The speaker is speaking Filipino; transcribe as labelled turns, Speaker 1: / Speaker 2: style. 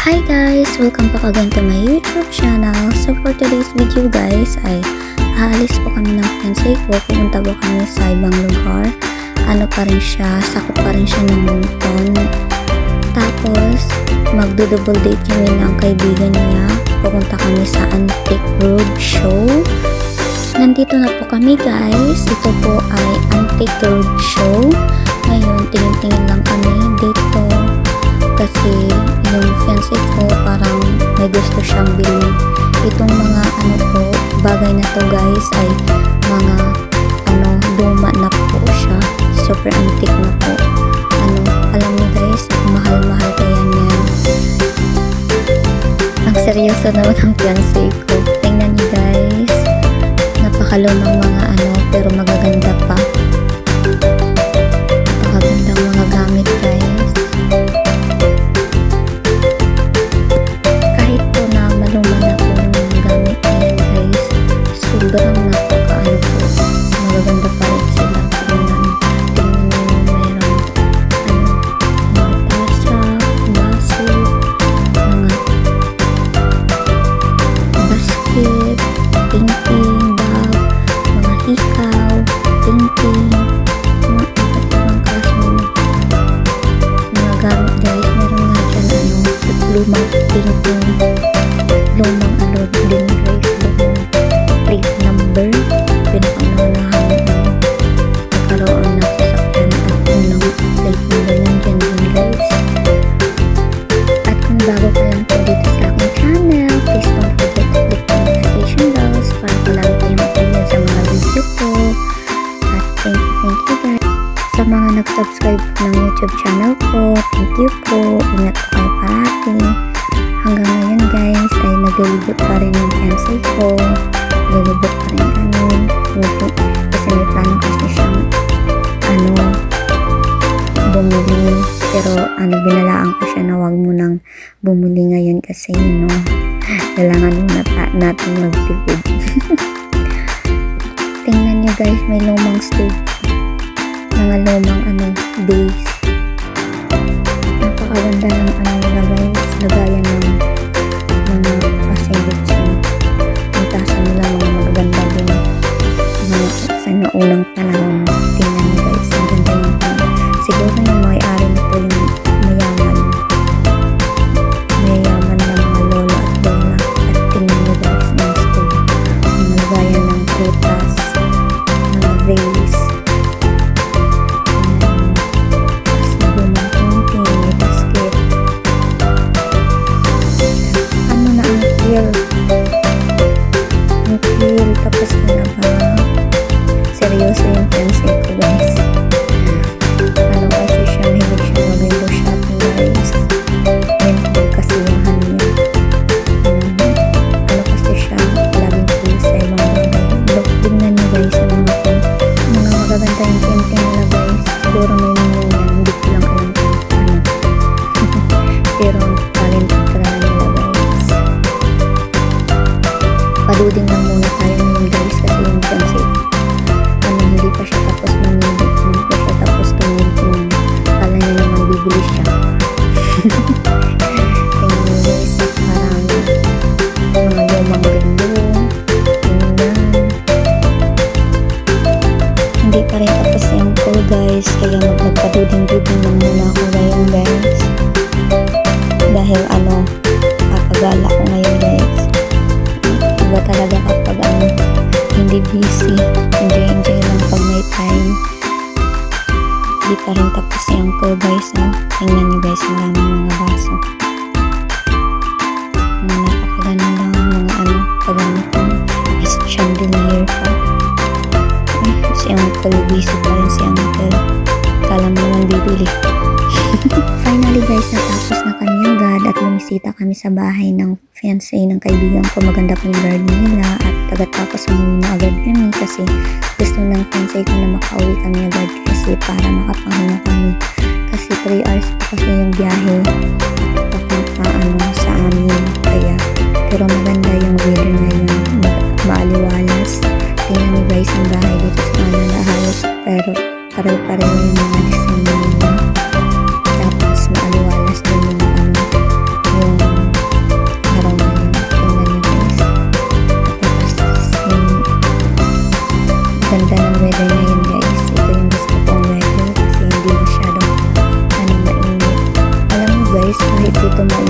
Speaker 1: Hi guys! Welcome back again to my YouTube channel. So for today's video guys ay aalis po kami ng fiancé ko. Pupunta po kami sa ibang lugar. Ano pa rin siya, sakop pa rin siya ng Moncton. Tapos magdo-double date kami ng kaibigan niya. Pupunta kami sa Antique Road Show. Nandito na po kami guys. Ito po ay Antique Road Show. Ngayon tingin-tingin lang kami dito. Kasi yung fiancé ko parang may gusto siyang bilhin. Itong mga bagay na to guys ay mga luma na po siya. Super antique na po. Alam niyo guys, mahal-mahal kaya niyan. Ang seryoso naman ang fiancé ko. Tingnan niyo guys. Napakalumang mga pero magaganda pa. Napakagandang mga gamit guys. Sobrang napaka po. Magaganda pa rin sila. Tingnan nyo mayroon mga tasa, baso, mga basket, painting, bag, mga hikaw, painting, mga iba't ibang klase mga gamit guys. Meron nga dyan lumang painting, lumang din guys. Plate number, pinapangalahan nagkaroon na sasakyan at unang plate number nandyan din guys. At kung bago ka lang po dito sa aking channel, please don't forget to click the notification bells para palagi kayong updated sa mga video ko. At thank you guys sa mga nag-subscribe ng YouTube channel ko. Thank you po. Ingat po kayo parati. Hanggang ngayon guys ay naglilibot pa rin yung fiancé ko. Nalibot pa rin kami kasi may plano kasi siyang bumili, pero binalaan ko siya na wag mo nang bumili ngayon kasi kailangan muna natin magtipid. Tingnan nyo guys, may lumang stove, mga lumang base. Napakaganda ng nila guys, lagayan ng mga pasilits nila, mga magaganda din sa naunang panahon. Tingnan nyo guys, ang ganda yung siguro yung may-ari nito yung mayaman na mga lola at lola. At tingnan nyo guys ng stove, ang lagayan ng prutas, mga vase, tapos lumang painting, may basket. Na ang feel tapos seryoso yung fiancé ko guys. Kasi siya mahilig siya mag-window shopping guys. Window kasi yung niya. Kasi siya laging feel sa ibang bagay. Tignan niyo guys ang mga magaganda yung painting nila guys. Siguro may meaning yan, hindi ko lang alam pero talented talaga nila guys. Paduding lang muna tayo ngayon guys kasi yung fiancé hindi pa siya tapos mamili, hindi pa siya tapos tumingin. Kala niya naman bibili siya. Tingnan nyo guys, marami mga lumang gandong, tingnan. Hindi pa rin tapos yung call guys, kaya magpaduding-duding lang muna ako ngayon guys. Dahil papagala ko ngayon guys. Iba talaga kapag hindi busy, enjoy lang pag may time. Hindi pa rin tapos yung call guys. Tingnan nyo guys, maraming mga baso, mga napakagandang mga pagamit is chandelier pa. Si uncle busy pa rin si uncle, kala mo naman bibili. Finally guys, natapos na kami agad at bumisita kami sa bahay ng fiancé ng kaibigan ko. Maganda pa yung garden nila at tagatapos umuwi na agad kami kasi gusto ng fiancé ko na makauwi kami agad kasi para makapahinga kami kasi 3 hours pa kasi yung biyahe papunta sa amin. Kaya pero maganda yung weather ngayon, maaliwalas. Tingnan niyo guys ang bahay dito sa Canada, halos pero pareho-pareho yung mga design nila. Tapos maaliwalas din yung dito may